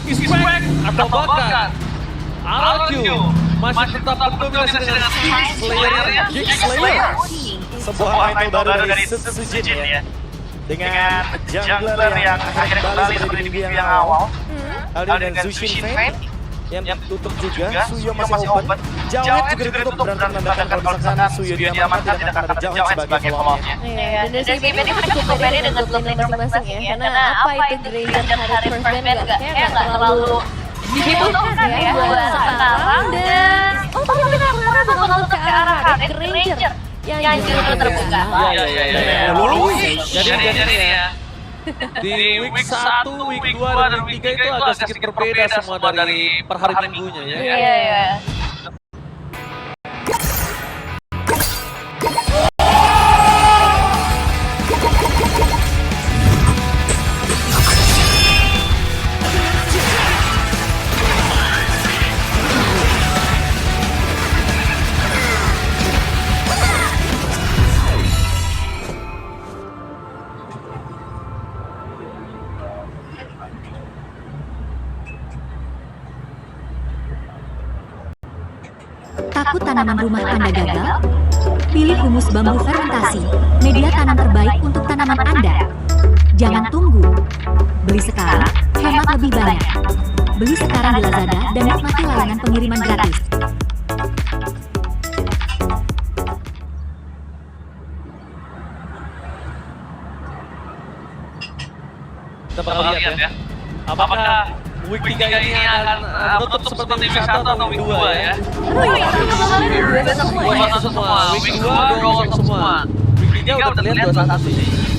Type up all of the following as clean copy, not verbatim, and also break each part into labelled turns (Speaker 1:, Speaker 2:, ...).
Speaker 1: Ispek atau bahkan RRQ masih tetap berdominasi dengan Geek Slayer.
Speaker 2: Sebuah item baru dari Sujin ya. Dengan jungler yang akhirnya kembali seperti di minggu yang awal. Lalu dengan Zushin Fane yang tutup juga, Suyo masih open. Jauhet juga ditutup dan menandakan kalau misalkan Suyo diamankan tidak akan ada Jauhet sebagai follow-up-nya.
Speaker 3: Iya, dan dari segi ini cukup pede dengan top lane masing-masing ya. Karena apa itu Granger hari first band kayak nggak terlalu dibutuhkan ya buat sekarang. Dan tapi benar-benar bakal ke arah Granger yang justru terbuka.
Speaker 1: Jadi ya. Di week 1, week 2, dan week 3 itu agak sedikit berbeda semua dari per hari minggunya ya.
Speaker 3: Iya.
Speaker 4: Takut tanaman rumah Anda gagal? Pilih humus bambu fermentasi, media tanam terbaik untuk tanaman Anda. Jangan tunggu. Beli sekarang, hemat lebih banyak. Beli sekarang di Lazada dan nikmati layanan pengiriman gratis.
Speaker 1: Kita bakal lihat ya. Apakah week 3 ini akan menutup seperti week 1 atau week 2 ya? Dua semua. Week 2 gosong semua. Week 3 udah terlihat 2-1 sih.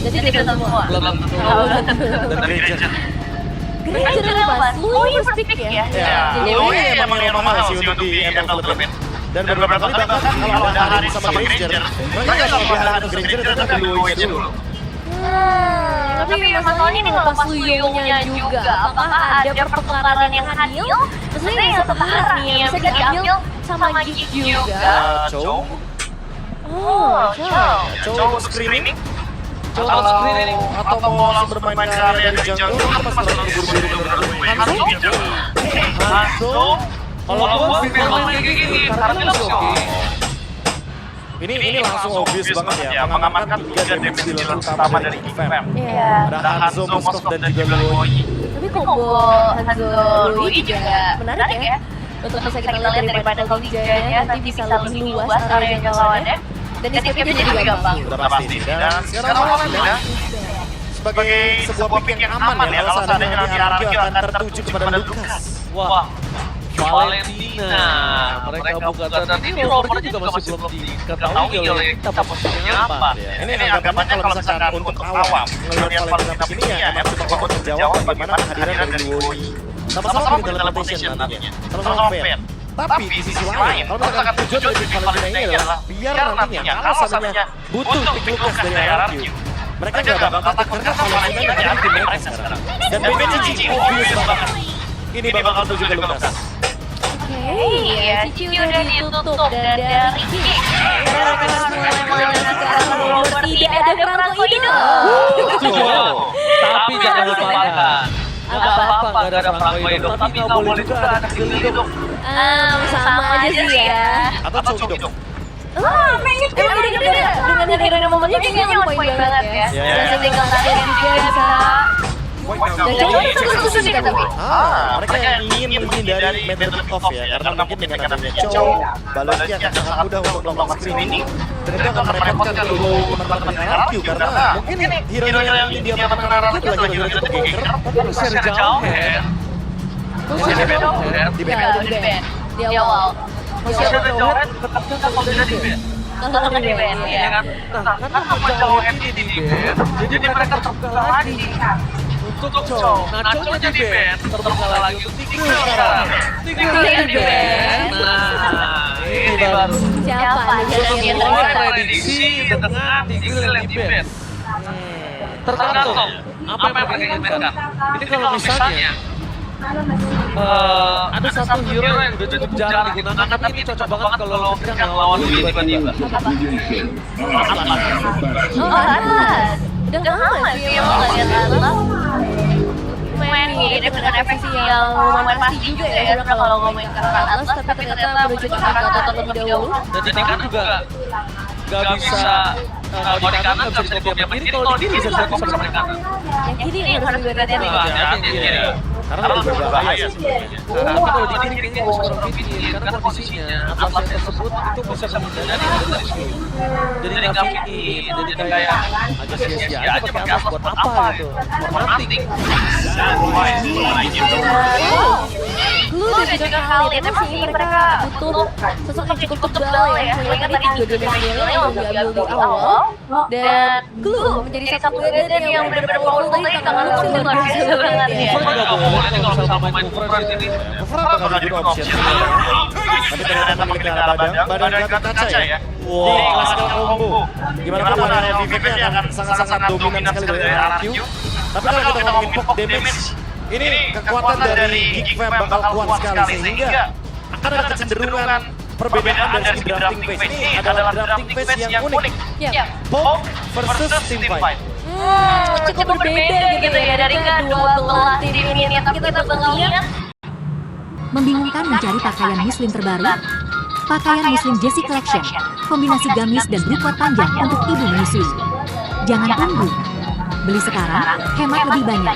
Speaker 3: Jadi dia semua.
Speaker 1: Belum tentu.
Speaker 2: Dan Granger.
Speaker 3: Granger apa? Louis first pick ya?
Speaker 2: Jadi emang yang mahal sih untuk di Emerald Philippines. Dan beberapa kali bahkan kalau ada hari sama Granger, mereka kalau berharap Granger tetap di Louis dulu.
Speaker 3: Tapi masalahnya ini ngelepas Luyonya juga. Apakah ada pertukaran yang adil? Maksudnya yang setara nih yang bisa diambil sama Geek juga.
Speaker 2: Chow. Chow screening. Atau mau langsung bermain ke area dari jungle, apa pasti buru-buru Hanzo.
Speaker 1: Kalau gua main kayak gini, karena oke.
Speaker 2: Ini langsung obvious banget ya, mengamankan 3 damage dealer utama dari Fam.
Speaker 3: Iya.
Speaker 2: Ada Hanzo, Moskov, dan juga Loi.
Speaker 3: Tapi combo Hanzo Louis juga menarik ya. Untuk bisa kita lihat daripada Kalijaya nanti bisa lebih luas area jangkauannya. Dan escape-nya jadi gampang.
Speaker 2: Sudah pasti. Dan sekarang ya, sebagai sebuah pick yang aman ya, kalau seandainya nanti RRQ akan tertuju kepada Lucas.
Speaker 1: Wah, Valentina. Mereka buka dan ini rovernya juga masih belum diketahui oleh kita posisinya apa.
Speaker 2: Ini anggapannya kalau misalkan untuk awam ngelihat Valentina ini ya emang cuma untuk menjawab bagaimana kehadiran dari Woi. Sama-sama di teleportation nantinya. Sama-sama fair. Tapi di sisi lain, kalau misalkan tujuan dari pick Valentina ini adalah biar nantinya kalau seandainya butuh pick Lucas dari RRQ, mereka nggak bakal takut karena Valentina ada di tim mereka sekarang. Dan BBCG obvious banget. Ini bakal tuju ke Lucas.
Speaker 3: Ya, Cici udah ditutup dan dari Geek. Mereka harus mulai ke arah Robert. Tidak ada Franco itu.
Speaker 1: Tapi jangan lupakan. Nggak apa-apa, nggak ada Franco hidup. Tapi nggak boleh juga ada Gil hidup.
Speaker 3: Sama aja sih ya.
Speaker 2: Atau Chow hidup.
Speaker 3: Pengen dengan hadiran momennya kayaknya yang poin banget ya. Dan tinggal tadi juga bisa. Dan Chow itu terus juga tapi.
Speaker 2: Mereka yang ingin menghindari method off ya, karena mungkin dengan adanya Chow, baloknya akan sangat mudah untuk melakukan screening. Dan itu akan merepotkan teman-teman RRQ karena mungkin hero yang ingin dia melakukan RRQ adalah hero yang cukup broker.
Speaker 1: Tapi share jauh ya.
Speaker 2: Di band.
Speaker 3: Di awal.
Speaker 1: Share jauh tetap kalau dia di band.
Speaker 3: Kalau di band ya.
Speaker 1: Nah, karena jauh ini di band, jadi mereka terbuka lagi. Untuk Chow. Nah, Chow jadi band, terbuka lagi untuk Tigreal sekarang. Tigreal di band. Nah, ini baru.
Speaker 3: Siapa nih yang
Speaker 1: Mulai prediksi dengan Tigreal di band. Tergantung apa yang mereka inginkan. Ini kalau misalnya ada satu hero yang udah cukup jarang digunakan, tapi ini cocok banget kalau kita ngelawan tiba-tiba.
Speaker 3: Oh, Atlas. Udah lama sih emang ngeliat Atlas. main mirip dengan FFC yang lumayan pasti juga ya sebenarnya kalau ngomongin ke arah atas, tapi ternyata menuju ke arah otot terlebih dahulu.
Speaker 1: Dan jadi kan juga nggak bisa kalau di kanan nggak bisa dikopi sama kiri, kalau di kiri bisa dikopi sama di kanan.
Speaker 3: Yang kiri yang harus lebih hati-hati.
Speaker 2: Karena lebih berbahaya sebenarnya.
Speaker 1: Tapi kalau di kiri kayaknya nggak usah orang pikir, karena posisinya atlet tersebut itu bisa menjadi jadi nggak pikir, jadi kayak agak sia-sia aja pakai atas buat apa gitu, formatting.
Speaker 3: Glue dan juga Khalid emang sih mereka butuh sosok yang cukup tebal ya. Mengingat tadi juga Daniel yang diambil di awal dan Glue menjadi satu badan yang benar-benar powerful tadi tangan lu sih luar biasa banget ya.
Speaker 1: Cover nggak boleh kalau misalnya main cover di sini.
Speaker 2: Cover bakal jadi option. Tapi ternyata memiliki arah badan gak kaca ya. Wow, klasikal combo. Gimana pun arah VVP akan sangat-sangat dominan sekali dari arah Q. Tapi kalau kita ngomongin poke damage, ini kekuatan dari Geek Fam bakal kuat sekali sehingga akan ada kecenderungan perbedaan dari segi drafting phase. Ini adalah drafting phase yang unik. Poke versus team fight.
Speaker 3: Cukup berbeda gitu ya dari kedua belah tim ini yang kita bakal lihat.
Speaker 4: Membingungkan mencari pakaian muslim terbaru? Pakaian muslim Jessie Collection, kombinasi gamis dan berukot panjang untuk ibu menyusui. Jangan tunggu. Beli sekarang, hemat lebih banyak.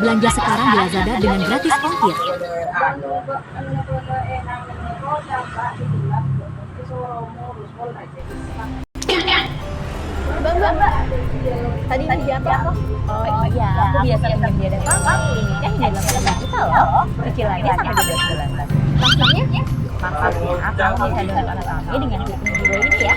Speaker 4: Belanja sekarang di Lazada dengan gratis ongkir.
Speaker 3: Mbak, tadi jatuh apa? Oh iya, aku biasa pinjam dia dan kamu limitnya hanya 8 juta loh. Cicilannya sampai 12 bulan. Maksudnya? Maksudnya kamu bisa dengan kami dengan hitung dulu ini ya.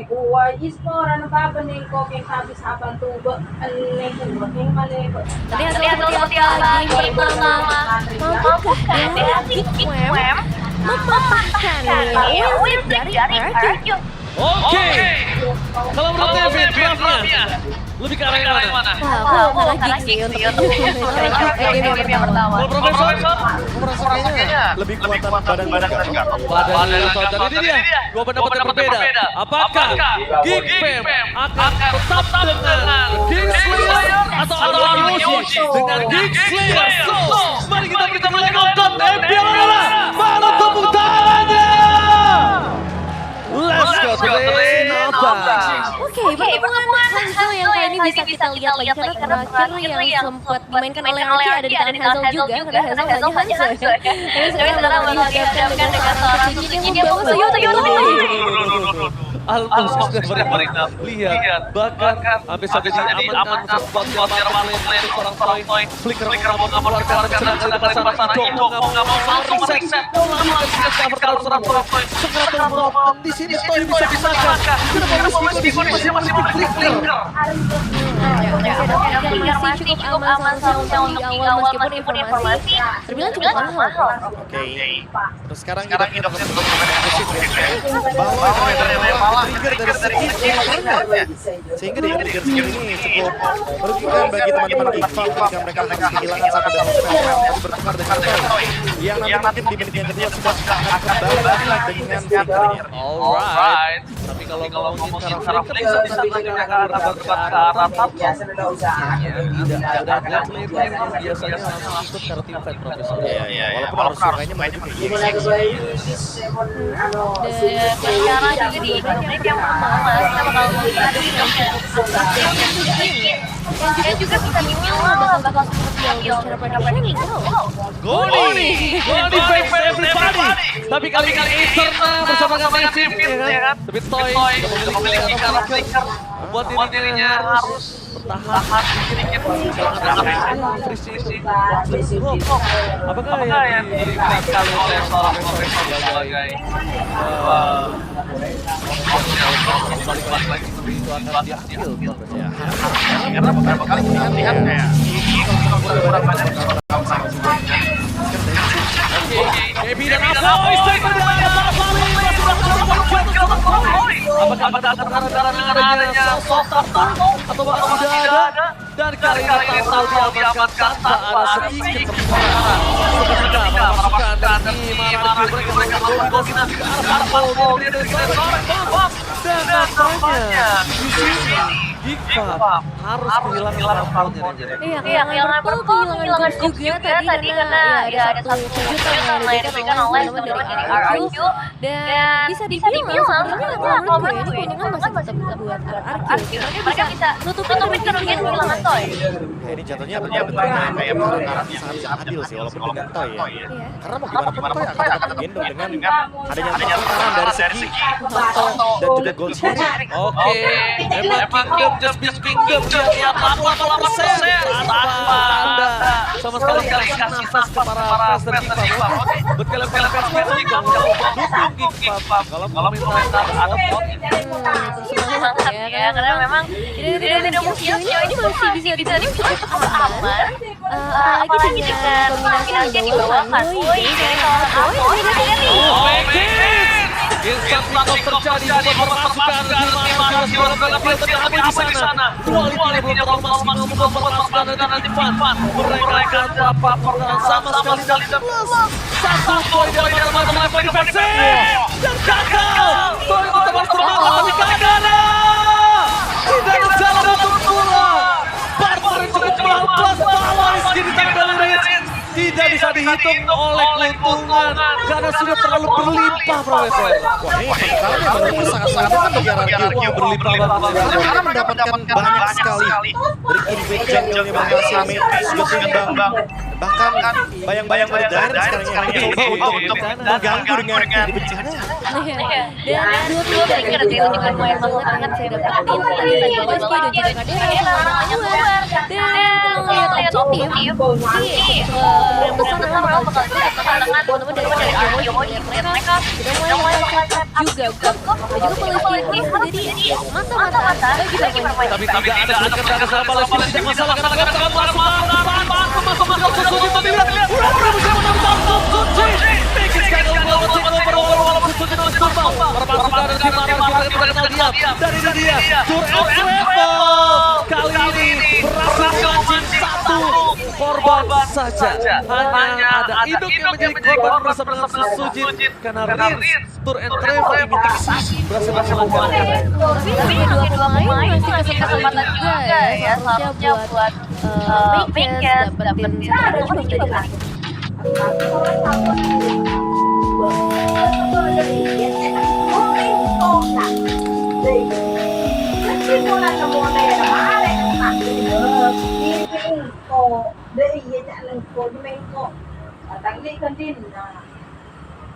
Speaker 5: Kuha ispora na babaning ko kay sabi sa tubo alay ko king malay ko.
Speaker 3: Lihat seperti apa game pertama. Mampukah Geek Fam mematahkan win dari Arctic?
Speaker 1: Oke. Kalau menurut David, draftnya lebih ke arah yang mana?
Speaker 3: Aku malah Geek sih untuk game yang pertama.
Speaker 1: Kalau Profesor?
Speaker 2: Kayaknya lebih kuat badan juga.
Speaker 1: Badan saudara ini dia. Dua pendapat berbeda. Apakah Geek Fam akan tetap dengan Geek Slayer atau ada Yoshi dengan Geek Slayer? So, mari kita bersama nonton MPL adalah mana tepuk tangannya? Let's go Renata.
Speaker 3: Oke, pertemuan Hansel yang kali ini bisa kita lihat lagi karena terakhir yang sempat dimainkan oleh Archie ada di tangan Hansel juga karena Hansel hanya Hansel. Tapi sekarang bakal dihadapkan dengan seorang Tsukiji yang membawa Toyoto.
Speaker 1: Alphonse sudah berikan. Lihat, bahkan hampir saja diamankan sebuah lane seorang Toy. Flicker mengeluarkan kesenangan dari pasangan itu. Nggak mau langsung reset. Kalau seorang Toy. Sekarang di sini Toy bisa disangka. Kenapa masih Flicker?
Speaker 3: Masih cukup aman seharusnya untuk di awal meskipun informasi terbilang cukup mahal.
Speaker 2: Oke. Terus sekarang kita bahwa malah trigger dari segi karena sehingga di trigger ini cukup merugikan bagi teman-teman Geek Fam ketika mereka harus kehilangan satu dan yang bertukar dengan Toy yang nanti mungkin di menit yang kedua sudah akan kembali lagi dengan Flicker.
Speaker 1: Alright. Tapi kalau ngomongin cara Flicker bisa akan ke arah top. Tidak ada atlet yang biasanya langsung ikut ke tim fight Profesor.
Speaker 2: Iya. Walaupun harus kayaknya maju ke
Speaker 3: Sekarang juga di menit yang pertama kita bakal melihat yang juga bisa dibilang bakal seperti yang secara prediction
Speaker 1: Goni face everybody. Tapi kali ini Eterna bersama dengan tim ya kan. Tapi Toy memiliki cara Flicker membuat dirinya harus bertahan sedikit. Apakah yang diberikan kali oleh seorang Profesor sebagai balik lagi seperti itu akan diambil
Speaker 2: karena beberapa kali kita lihat kayak kurang banyak
Speaker 1: Baby dan Avoy striker dari para paling apakah akan adanya sosok tertentu atau bahkan tidak ada dan kali ini tahu diamankan tanpa ada sedikit permasalahan ketika para pasukan dari Mararki mereka melakukan koordinasi ke arah parpol dari seorang bom Dan nampaknya di sini Geekfab harus kehilangan purple-nya.
Speaker 3: Iya, kehilangan purple, kehilangan Goose juga tadi karena ya ada satu kejutan yang diberikan oleh teman-teman dari RRQ. Dan bisa dibilang sebenarnya menurut gue ini keuntungan masih tetap buat RRQ. Mereka bisa nutupin kerugian kehilangan Toy.
Speaker 2: Ini jatuhnya benar-benar kayak narasi sangat adil sih walaupun dengan Toy ya. Karena mau gimana pun Toy akan tetap gendong dengan adanya pertaruhan dari segi Toto dan juga gold sharing.
Speaker 1: Oke, memang Kingdom just being Kingdom dia 88% tanpa ada sama sekali kasih nafas ke para fans dari Geekfab. Buat kalian fans Geekfab, jangan dukung Geekfab kalau komentar ada
Speaker 3: Ya, karena memang tidak mungkin sejauh ini masih bisa dibilang cukup aman. Apalagi dengan kombinasi yang dibawakan Boy dari seorang Apoy
Speaker 1: Instant terjadi buat pasukan 500 jiwa bergabung di sana. Kualitasnya belum terlalu maksimal membuat pasukan nanti Fan mereka berapa pertahanan sama sekali dan plus satu poin dari teman-teman defensif dan gagal. Toy tetap semangat tapi gagal. Tidak ada jalan untuk pulang. Barbar yang cukup melampas bawah Rizky di tangan Rich. Tidak bisa dihitung oleh keuntungan karena sudah terlalu berlimpah Profesor.
Speaker 2: Wah ini sekarang menurutku sangat-sangat untuk RRQ
Speaker 1: Berlimpah banget.
Speaker 2: karena mendapatkan banyak sekali dari invade jungle-nya berhasil Matrix juga seimbang. Bahkan bayang-bayang dari Darren sekarang yang mencoba untuk mengganggu dengan bencana.
Speaker 3: Dan dua trigger itu juga lumayan banget saya dapetin tadi dari bawah Rizky dan juga Kadera banyak keluar. Dan kalau lihat objektif sih yang besar memang bakal kedatangan teman-teman dari RRQ mereka sudah mulai mencatat juga polisi jadi mata-mata bagi bermain.
Speaker 1: Tapi tidak ada sekedar sama Leslie tidak masalah karena katakan masuk Suci lihat udah bisa menonton Suci bikin sekali walaupun Suci harus tumbang perpasukan dari Marang kita kenal dia dan ini dia Tour Travel kali ini berhasil memancing satu korban saja hanya ada Iduk yang menjadi korban bersama dengan Sujin karena Rins Tour and Travel imitasi berhasil melakukan.
Speaker 3: Tapi dua pemain masih kesempatan juga ya seharusnya buat Makers dapetin satu juga dari Ari.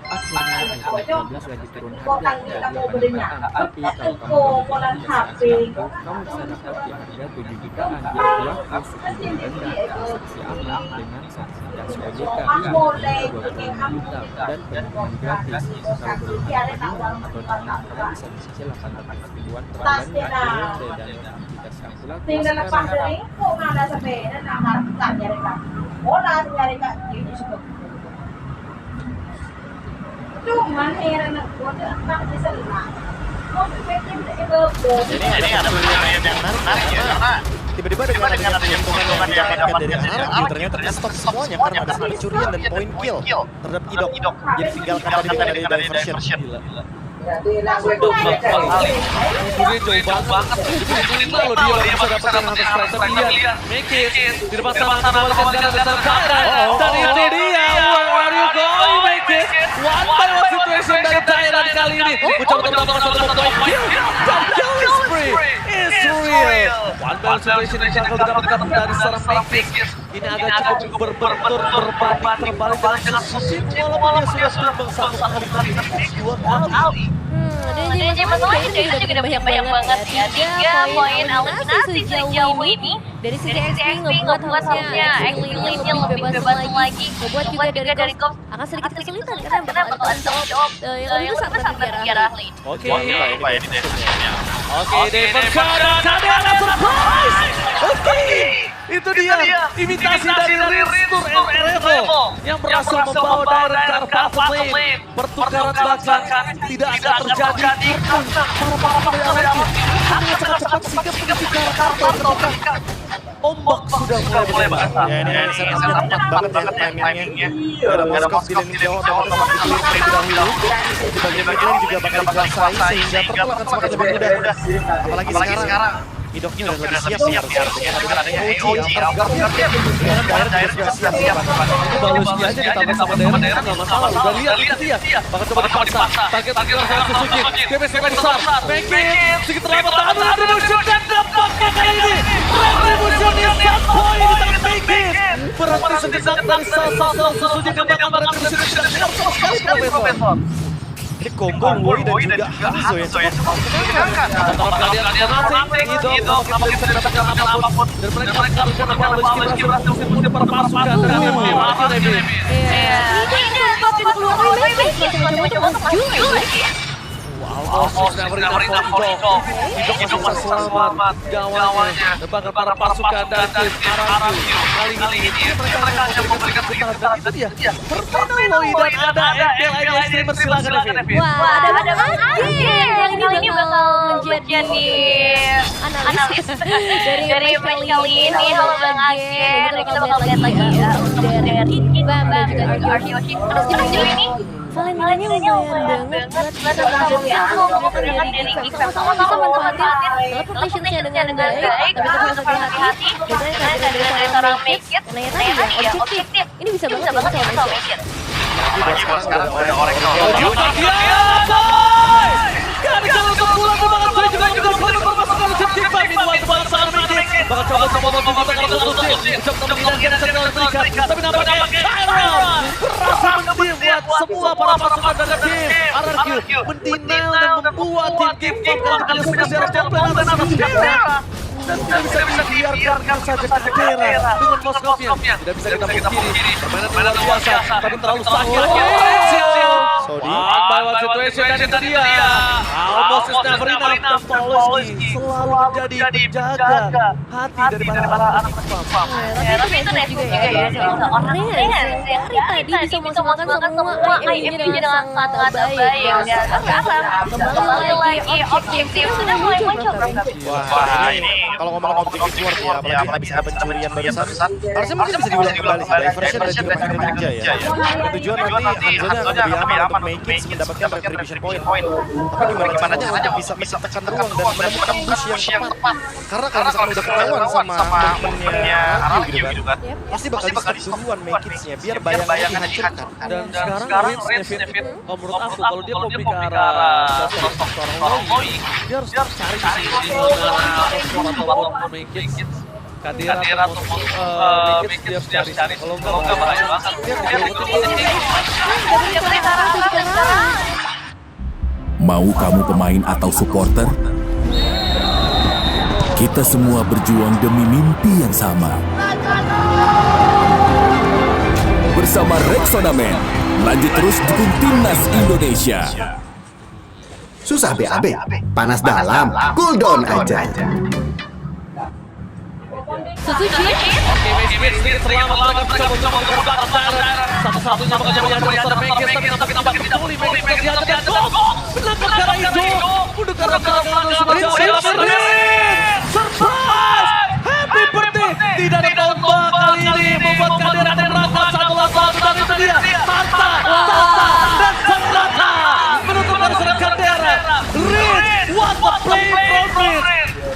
Speaker 6: Akhirnya iPhone 13 lagi turun harga dari 8 tapi kalau kamu beli satu kamu bisa dapat di harga 7 jutaan yaitu langsung rendah transaksi aman dengan sertifikasi OJK hingga 25 juta dan pengiriman gratis. Kalau belum ada pengiriman atau dana kalian bisa mencicil 800 ribuan per bulan periode dan notifikasi akurat
Speaker 5: tinggal lepas dari kok ada sepeda nak harap tak nyari kak bola nyari kak ini cukup cuman heran aku tak bisa lihat mau bikin
Speaker 2: Ini ada pilihan yang menarik ya karena tiba-tiba dengan adanya keuntungan yang didapatkan dari RRQ ternyata stop semuanya karena ada pencurian dan point kill terhadap Idok. Jadi tinggalkan tadi dengan ada diversion.
Speaker 1: Mungkin jauh banget. Dipukulin lo dia bisa dapetin harus strike tapi lihat Makers di depan sana kembalikan besar Tyran dan itu dia where are you going Makers one by one situation dari Tyran kali ini mencoba untuk satu kill dan killing spree is real one by one situation yang bakal didapatkan dari seorang Makers ini agak cukup berbentur berbanding terbalik dengan Susin walaupun dia sudah tumbang satu kali dua kali.
Speaker 3: Dan jadi masalahnya itu juga banyak banget ya. 3 poin eliminasi sejauh ini dari sisi XP ngebuat harusnya XP lebih bebas lagi. Ngebuat juga dari Cops akan sedikit kesulitan karena bakal ada job yang lebih besar dari Tiara Lane.
Speaker 1: Oke, Diversion tadi ada surprise. Oke, itu dia imitasi dari Rins Tour and Travel yang berhasil membawa Darren ke arah lane. Pertukaran bahkan tidak akan terjadi karena para pemain lagi dengan sangat cepat sehingga menuju ke arah kartu terbuka. ombak sudah mulai bergetar.
Speaker 2: Ya ini setupnya tepat banget ya timingnya. Ada Moskov di lini jauh otomatis harus di-clear terlebih dahulu. Di bagian mid lane juga bakal dikuasai sehingga turtle akan semakin lebih mudah. Apalagi sekarang Idoknya udah lebih siap dengan adanya AOG, Altar Guardian juga sudah siap.
Speaker 1: Balusnya aja ditambah sama daerah nggak masalah. Udah lihat itu dia. Bakal coba dipaksa. Target sama Suzuki. DPS besar. Making sedikit terlambat. Aduh, Retribution dan dampaknya kali ini. Retribution di set point di tangan Making. Berhenti sejenak dari Sasa Suzuki kembali pada Retribution dan sama sekali Profesor.
Speaker 2: Ini combo Woi dan juga Hanzo yang cukup menyenangkan.
Speaker 1: Antara kalian itu apapun dan mereka mengharuskan meski berhasil mengikuti para pasukan dari Revit.
Speaker 3: Iya. Ini tempat keluar Making coba-coba untuk maju lagi.
Speaker 1: Almost never enough for Ido. Ido masih selamat gawanya. Bahkan para pasukan dan tim Arangyu. Kali ini mereka hanya memberikan pertahanan itu dia. Permainan Loi dan ada MPL aja streamer silakan Devin.
Speaker 3: Wah, ada Bang Agil. Kali ini bakal menjadi analis dari match kali ini. Halo Bang Agil. Kita bakal lihat lagi ya untuk dari Bam dan juga Archie. Terus ini Valentine-nya lumayan banget buat menggunakan dari Gifam. Sama-sama bisa manfaatin teleportation-nya dengan baik, tapi harus hati-hati. Biasanya dari seorang Make-It, nah ya objektif. Ini bisa banget sama Make-It.
Speaker 2: Lagi bos sekarang udah orang
Speaker 1: Gak bisa untuk pulang banget saya juga melakukan pasukan objektif ini buat bangsa Making. Bakal coba membuka kartu Suzuki. Coba memindahkan senjata terikat. Tapi nampaknya Iron berhasil mendiam buat semua para pasukan dari tim Arangyu. Mendinau dan membuat tim Gifam kali ini sudah secara komplain atas Kadera. Dan tidak bisa dibiarkan saja Kadera dengan Moskovnya. Tidak bisa kita pungkiri. Permainan luar biasa, tapi terlalu sakit. One by one situation dan itu dia. Almost is never enough. Dan Polski selalu menjadi penjaga hati daripada para anak Gifam.
Speaker 3: Tapi itu net juga ya. Orang yang tadi bisa memaksimalkan semua IM-nya dengan sangat baik. Kembali lagi objektif sudah mulai muncul.
Speaker 2: Wah ini kalau ngomong objektif keyword ya, apalagi bisa pencurian barusan. Harusnya mungkin bisa diulang kembali sih, diversion dan juga pakai ninja ya. Tujuan nanti Hanzonya akan lebih aman untuk Making mendapatkan retribution point. Tapi gimana caranya untuk bisa tekan ruang dan menemukan bush yang tepat. Karena kalau misalkan udah ketahuan sama momennya Arangyu gitu kan, pasti bakal di-stop duluan Making-nya biar bayangannya dihancurkan.
Speaker 1: Dan sekarang Rins David, menurut aku kalau dia mau pergi ke arah sosok seorang Loi, dia harus cari di mana atau Making Kadera atau Making dia harus cari. Kalau enggak bahaya banget.
Speaker 7: Mau kamu pemain atau supporter? Kita semua berjuang demi mimpi yang sama. Bersama Rexonamen, lanjut terus dukung timnas Indonesia.
Speaker 8: Susah BAB, panas dalam, cool down aja.
Speaker 3: Suzuki.
Speaker 1: Oke, Making selamat mereka mencoba terbang ke darat. Satu-satunya bakal jadi Mr. Making, tapi nampaknya tidak peduli Making terlihat dan menangkap cara itu. Udah karena surprise! Happy birthday! Tidak ada tombak kali ini membuat Kadera terangkat satu lawan dan itu dia Santa dan Sangrata menutup dari serang Kadera. Riz, what the play from Riz!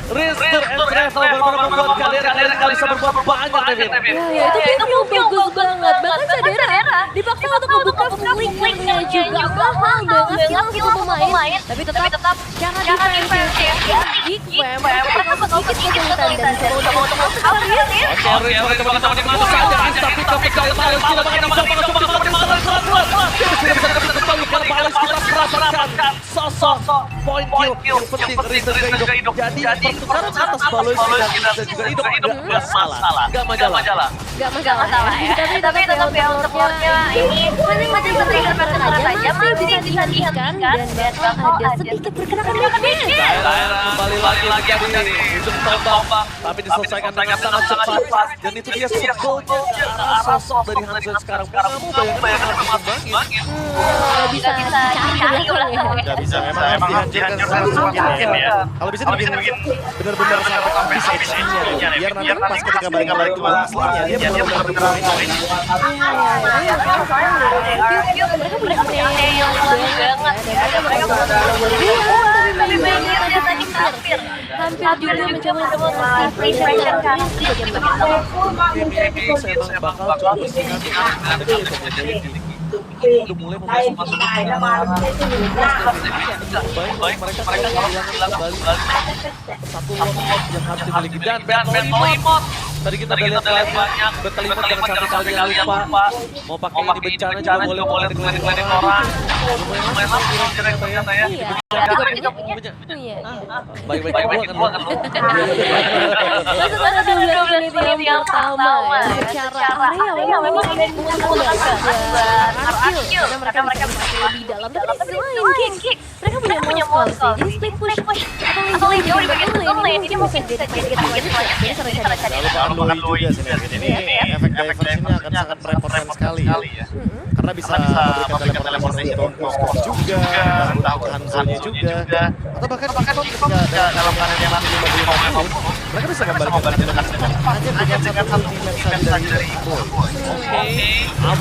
Speaker 1: Riz ter-entravel benar-benar membuat Kadera kali bisa berbuat banyak, Devin.
Speaker 3: Ya itu bagus banget. Bahkan Kadera dipaksa untuk membuka flick-nya juga mahal dengan skill pemain. Tapi tetap jangan defensif ya. Gifam bakal sedikit kesulitan dan coba untuk masuk ya.
Speaker 1: Oke, Riz coba masuk saja. Tapi kali Balas tidak pakai nama coba dia bisa dapat kembali karena Balas kita merasakan sosok point kill yang penting Riz dan juga Ido. Jadi pertukaran atas Balas dan juga Ido nggak masalah. Nggak masalah
Speaker 3: Ya. Tapi tetap ya untuk lordnya ini masing-masing trigger saja masih bisa dihentikan dan bakal ada sedikit pergerakan Making.
Speaker 1: Kembali lagi dari ujung tombak, tapi diselesaikan dengan sangat cepat. Dan itu dia sebelnya ke arah sosok dari Hanzo yang sekarang. Kamu bayangkan memang bangin.
Speaker 3: Bisa dicari ulang ya.
Speaker 2: Nggak bisa, memang dihancurkan secepat mungkin ya. Kalau bisa dibikin benar-benar sampai habis HP-nya biar nanti pas ketika balik ke bola aslinya dia benar-benar poin.
Speaker 3: Hampir juga mencoba pressure
Speaker 1: Saya bakal coba udah mulai masuk baik mereka hilang kembali satu lot yang harus dimiliki dan Bentolimot tadi kita udah lihat banyak Bentolimot jangan sampai kalian lupa mau pakai ini bencana juga boleh keliling orang lumayan lama ternyata ya baik-baik gua kan
Speaker 3: masuk ada 2 menit yang pertama secara area memang ini karena mereka masih lebih dalam tapi selain kick mereka punya monster jadi split push atau yang jauh di bagian lane ini mungkin bisa jadi jadi
Speaker 2: Lalu makan Louis juga sih ini efek diversionnya akan sangat merepotkan sekali ya. Karena bisa memberikan teleportasi untuk Moskov juga, untuk Hanzo-nya juga, atau bahkan ketika dalam keadaan yang nanti mereka bisa kembali dengan hanya dengan satu defense saja dari Aboy.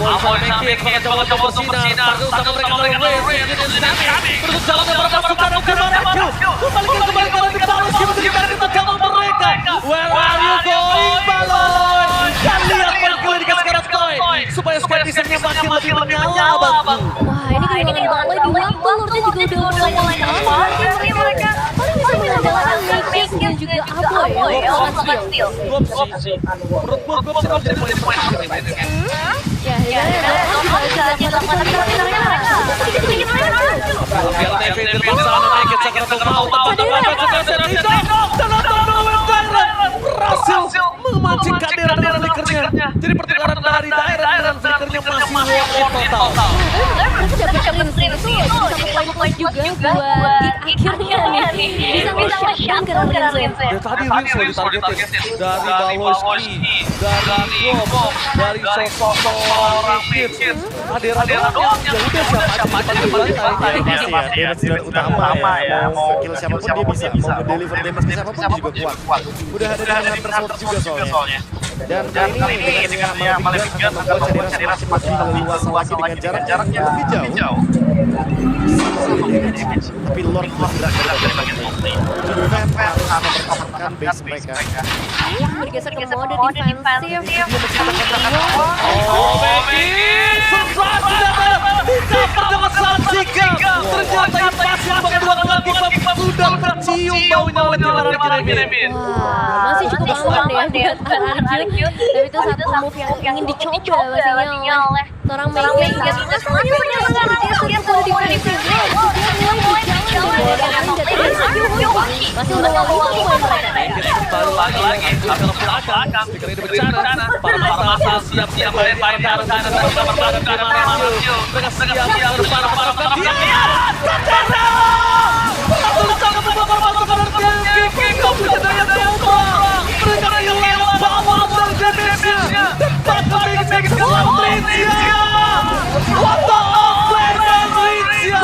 Speaker 1: Aboy make it bakal coba bersinar sama mereka terus jalannya berapa suka kembali kita gabung mereka. Where are you going, Balon? Dan lihat perkelahian di sekarang Toy supaya skeptisnya makin lebih menyala, Bang.
Speaker 3: wah ini kehilangan banget di waktu Lordnya juga udah mulai mereka orang bisa mengandalkan make dan juga Aboy ya lawan steal
Speaker 1: Menurut gua sih jadi poin
Speaker 3: ya juga bisa dilakukan sedikit
Speaker 1: Biar David bersama Naked Sakratul Maut berhasil memancing kehadiran dengan flickernya. Jadi pertukaran dari daerah dengan flickernya masih total.
Speaker 3: mereka dapat chemistry itu jadi satu poin juga buat di akhirnya nih bisa nge-shutdown karena Rinze
Speaker 1: Ya tadi Rinze ditargetin dari Baloski, dari Gom, dari seorang Mikit. Kehadiran doang ya udah siapa aja di pantai.
Speaker 2: Dia sudah utama ya, mau kill siapapun dia bisa, mau deliver damage ke siapapun dia juga kuat. Udah ada dengan Hunter Sword juga soalnya. Dan kali ini dengan Malefic Gun akan membuat cairan semakin leluasa lagi dengan jarak yang lebih jauh. Tapi Lord bergerak dari bagian lane. Juven harus mempertahankan base mereka.
Speaker 3: bergeser ke mode defensif
Speaker 1: Oh, Becky! Sukses sudah dicapai dengan Sanjika. Ternyata invasi kedua kali sudah tercium baunya oleh tim Remin.
Speaker 3: wah masih cukup aman ya buat Arjun tapi itu satu move yang ingin dicoba pastinya oleh seorang Megan masalahnya mereka bergeser ke mode defensif dia mulai berjalan masih melawan mereka
Speaker 1: Baru lagi, akan belakang. Pikir ini bencana. Para masa siap-siap melempar ke arah sana dan juga bertahan ke arah Mario. Mereka siap-siap berparah-parah ke dia. Bencana! Betul sangat beberapa pasukan dari kick off ke daya coba. Mereka hilang bawah dari damage-nya. Dan bahkan Megan keluar Rinzia. What the fuck, Rinzia?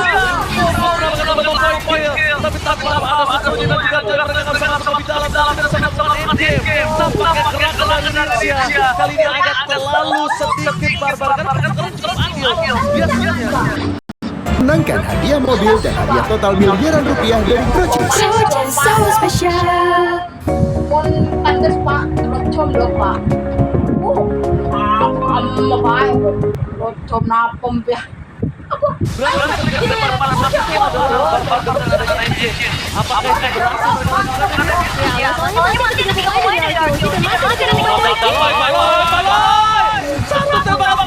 Speaker 1: Tapi tak berapa ada sesuatu dan juga dengan sangat lebih dalam dan sangat endgame. Nampaknya gerakan Indonesia kali ini agak terlalu sedikit barbar karena pertukaran cukup adil. Biasanya.
Speaker 8: Menangkan hadiah mobil dan hadiah total miliaran rupiah dari Proces.
Speaker 5: Pon pantes Pak, rocom lho Pak. Apa Pak? Rocom napem ya.
Speaker 1: Apakah itu berhasil?
Speaker 3: ya soalnya masih tidak mulai dari Arjun dan masih akan
Speaker 1: Satu tembakan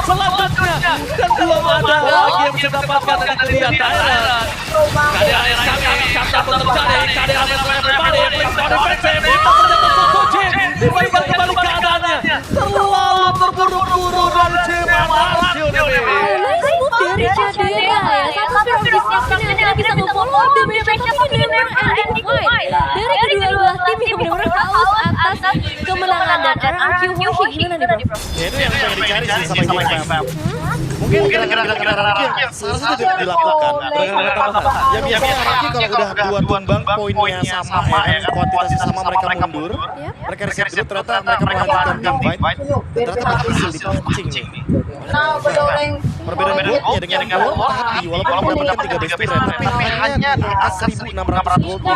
Speaker 1: selanjutnya dan belum ada lagi yang bisa dapatkan dengan dia daerah. Kehadiran kami tetap terjadi. Kehadiran everybody ternyata Sojin dibalikan kembali keadaannya. Terlalu terburu-buru dari tim Arjun ini.
Speaker 3: nice move dari Chadera ya satu spear of destruction yang akhirnya bisa nge-follow damage tapi never ending fight dari kedua belah tim yang benar-benar haus atas kemenangan dan RRQ Hoshi. Gimana nih bro?
Speaker 2: Ya itu yang pengen dicari sih sama GFF. Mungkin gerakan-gerakan RRQ yang seharusnya tidak dilakukan. Ya biasanya RRQ kalau udah dua tumbang poinnya sama ya kan, kuantitasnya sama mereka mundur. Mereka reset dulu ternyata mereka melanjutkan game fight. Ternyata berhasil dipancing nih.
Speaker 5: Nah, bedoreng.
Speaker 2: Perbedaan goldnya dengan gold tadi walaupun mendapatkan 3 best friend tapi hanya di angka 1.600 goldnya.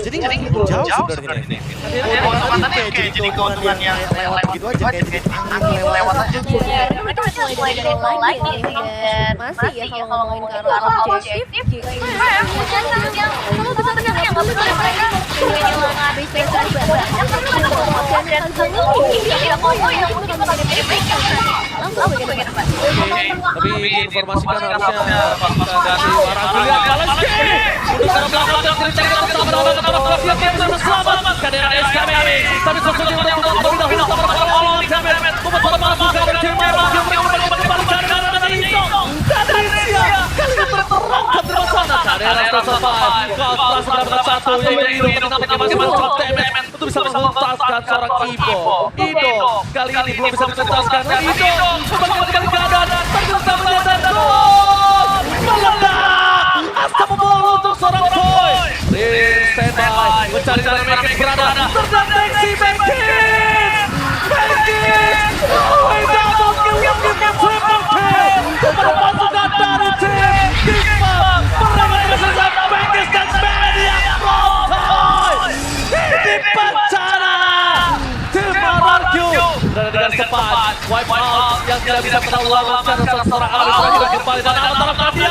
Speaker 2: Jadi nggak begitu jauh sebenarnya ini. Keuntungan tadi kayak jadi keuntungan yang lewat gitu aja, kayak jadi angin lewat aja.
Speaker 3: Ya, mereka masih mulai dari nol lagi nih, dan masih ya kalau ngomongin ke arah objektif, kalau besar yang nggak boleh mereka kehilangan base dari dan tidak mau yang mungkin langsung bagian depan.
Speaker 1: Tapi informasikan harusnya dari Waragul yang balas untuk ke belakang dan cerita bersama selamat kehadiran SKB tapi sesuatu yang lebih dahulu awal Jamet membuat masuk ke Jamet kembali dari Isong dari Sia kali ini terterangkan terus sana kehadiran Sosofai kau setelah satu yaitu Ido menambah damage untuk bisa menuntaskan seorang Ido kali ini belum bisa menuntaskan Ido kembali keadaan ternyata menyadar meledak asap bolu untuk seorang Boy standby mencari dari Menkis berada terdeteksi Menkis double kill yang triple kill berpasukan dari tim Kisma mereka tersesat Menkis dan Media Protoy di bencana tim RRQ dan dengan cepat wipe out yang tidak bisa kita ulang secara seorang Alex juga kembali dan antara dia